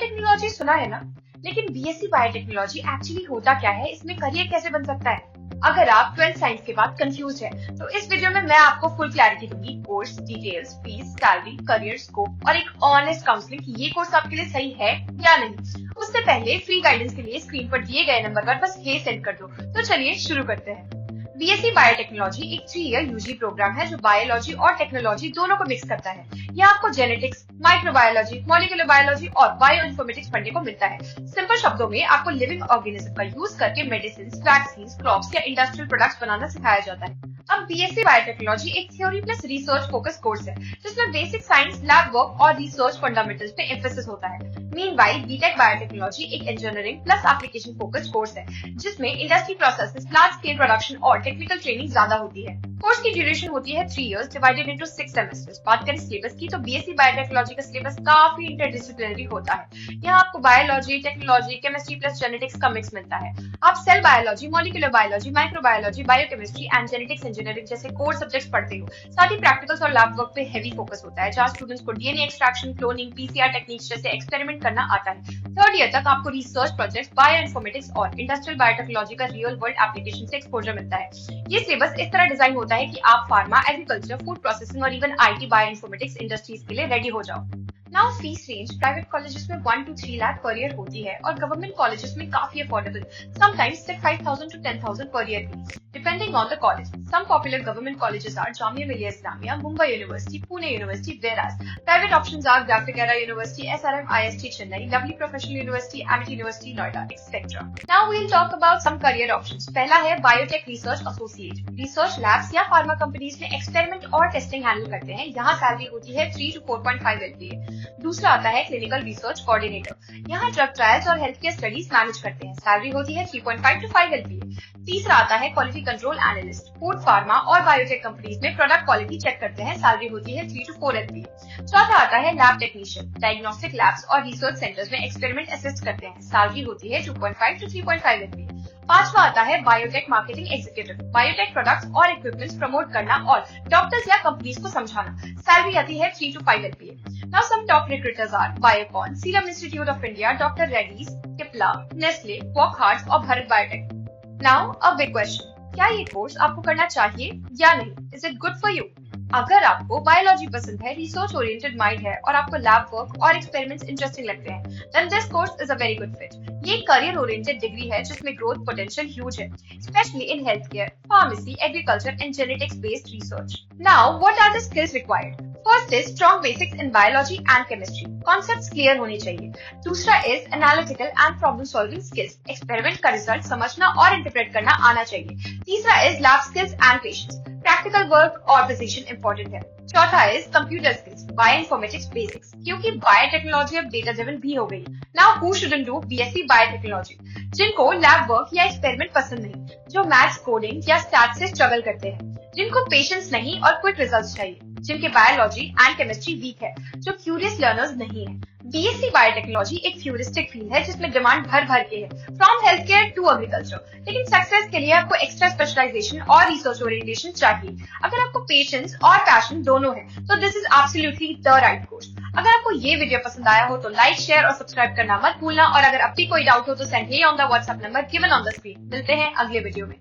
Biotechnology सुना है ना, लेकिन बीएससी बायोटेक्नोलॉजी एक्चुअली होता क्या है, इसमें करियर कैसे बन सकता है? अगर आप 12th साइंस के बाद कंफ्यूज है, तो इस वीडियो में मैं आपको फुल क्लैरिटी दूंगी। Course details, fees, salary, career scope और एक ऑनेस्ट काउंसलिंग कि ये कोर्स आपके लिए सही है या नहीं। उससे पहले फ्री गाइडेंस के लिए स्क्रीन पर दिए गए नंबर पर बस हे सेंड कर दो। तो चलिए शुरू करते हैं। बीएससी बायोटेक्नोलॉजी एक 3 ईयर यूजी प्रोग्राम है जो बायोलॉजी और टेक्नोलॉजी दोनों को मिक्स करता है। यहाँ आपको जेनेटिक्स, माइक्रोबायोलॉजी, मॉलिक्यूलर बायोलॉजी और बायो इन्फॉर्मेटिक्स पढ़ने को मिलता है। सिंपल शब्दों में आपको लिविंग ऑर्गेनिज्म का यूज करके मेडिसिन, वैक्सीन, क्रॉप्स या इंडस्ट्रियल प्रोडक्ट्स बनाना सिखाया जाता है। अब बीएससी बायोटेक्नोलॉजी एक theory plus research focus course है, जिसमें बेसिक साइंस, लैब वर्क और रिसर्च फंडामेंटल्स पे एम्फेसिस होता है। मीनवाइल बीटेक बायोटेक्नोलॉजी एक engineering plus application focus course है, जिसमें industry processes, large scale production और टेक्निकल ट्रेनिंग ज्यादा होती है। कोर्स की ड्यूरेशन होती है 3 इयर्स डिवाइडेड इनटू 6 सेमेस्टर्स। बात करें सिलेबस की, तो बीएससी बायोटेक्नोलॉजी का सिलेबस काफी इंटरडिसिप्लिनरी होता है। यहाँ आपको biology, technology, chemistry plus genetics का मिक्स मिलता है। आप cell biology, molecular biology, microbiology, biochemistry and genetics engineering जैसे कोर सब्जेक्ट्स पढ़ते हो। साथ ही प्रैक्टिकल्स और लैब वर्क पे हेवी फोकस होता है, जहाँ स्टूडेंट्स को DNA extraction, cloning, PCR techniques जैसे एक्सपेरिमेंट करना आता है। 3rd ईयर तक आपको रिसर्च प्रोजेक्ट्स, बायो इन्फॉर्मेटिक्स और इंडस्ट्रियल बायोटेक्नोलॉजी का रियल वर्ल्ड एप्लीकेशन से एक्सपोजर मिलता है। ये सिलेबस इस तरह डिजाइन होता है कि आप फार्मा, एग्रीकल्चर, फूड प्रोसेसिंग और even IT, bio informatics industries के लिए रेडी हो जाओ। Now fees range private colleges में 1 to 3 लाख पर ईयर होती है और गवर्नमेंट कॉलेजेस में काफी affordable, sometimes 5,000 to 10,000 per year fee, depending on the college. Some popular government colleges are Jamia Millia Islamia, Mumbai University, Pune University, whereas private options are Graphic Era University, SRM IST Chennai, Lovely Professional University, Amity University Noida, etc. Now we'll talk about some career options. पहला है Biotech Research Associate. Research labs या pharma companies में experiment और testing handle करते हैं। यहाँ salary होती है 3 to 4.5 LPA। दूसरा आता है क्लिनिकल रिसर्च कोऑर्डिनेटर। यहाँ ड्रग ट्रायल्स और हेल्थ केयर स्टडीज मैनेज करते हैं। सैलरी होती है 3.5 to 5 LPA। तीसरा आता है quality control analyst. Food, pharma और बायोटेक कंपनीज में प्रोडक्ट क्वालिटी चेक करते हैं। सैलरी होती है 3 to 4 LPA। चौथा आता है लैब टेक्नीशियन। डायग्नोस्टिक लैब्स और रिसर्च सेंटर्स में एक्सपेरिमेंट असिस्ट करते हैं। सैलरी होती है 2.5 to 3.5 LPA। पांचवा आता है biotech marketing executive. Biotech products और इक्विपमेंट्स प्रमोट करना और डॉक्टर्स या कंपनीज को समझाना। सैलरी आती है 3 to 5 LPA। Now some top recruiters are Biocon, Serum Institute of India, Dr. Reddy's, Kipla, Nestle, Wockhardt और Bharat biotech. Now a big question, क्या ये कोर्स आपको करना चाहिए या नहीं? Is it good for you? अगर आपको बायोलॉजी पसंद है, रिसर्च ओरिएंटेड माइंड है और आपको लैब वर्क और एक्सपेरिमेंट्स इंटरेस्टिंग लगते हैं, then this course is a very good fit. ये करियर ओरिएंटेड डिग्री है जिसमें ग्रोथ पोटेंशियल ह्यूज है, specially in health care, pharmacy, agriculture and genetics based research. Now what are the skills required? First is strong basics in biology and chemistry, concepts clear होने चाहिए। दूसरा is analytical and problem solving skills, experiment का result समझना और interpret करना आना चाहिए। तीसरा is lab skills and patience, practical work और प्रिसिजन इंपॉर्टेंट है। चौथा is computer skills, bio informatics basics, क्योंकि बायोटेक्नोलॉजी अब डेटा ड्रिवन भी हो गई। Now who shouldn't do BSc biotechnology? जिनको लैब वर्क या एक्सपेरिमेंट पसंद नहीं, जो मैथ्स, कोडिंग या स्टैट से स्ट्रगल करते हैं, जिनको पेशेंस नहीं और क्विक रिजल्ट्स चाहिए, जिनके बायोलॉजी एंड केमिस्ट्री वीक है, जो क्यूरियस लर्नर्स नहीं है। बीएससी बायोटेक्नोलॉजी एक फ्यूरिस्टिक फील्ड है जिसमें डिमांड भर भर के है, from health care to agriculture. लेकिन सक्सेस के लिए आपको एक्स्ट्रा स्पेशलाइजेशन और रिसर्च ओरिएंटेशन चाहिए। अगर आपको पेशेंस और पैशन दोनों है, तो this is absolutely the right course. अगर आपको ये वीडियो पसंद आया हो तो लाइक, शेयर और सब्सक्राइब करना मत भूलना, और अगर अब भी कोई डाउट हो तो send me on the WhatsApp number given on the screen. मिलते हैं अगले वीडियो में।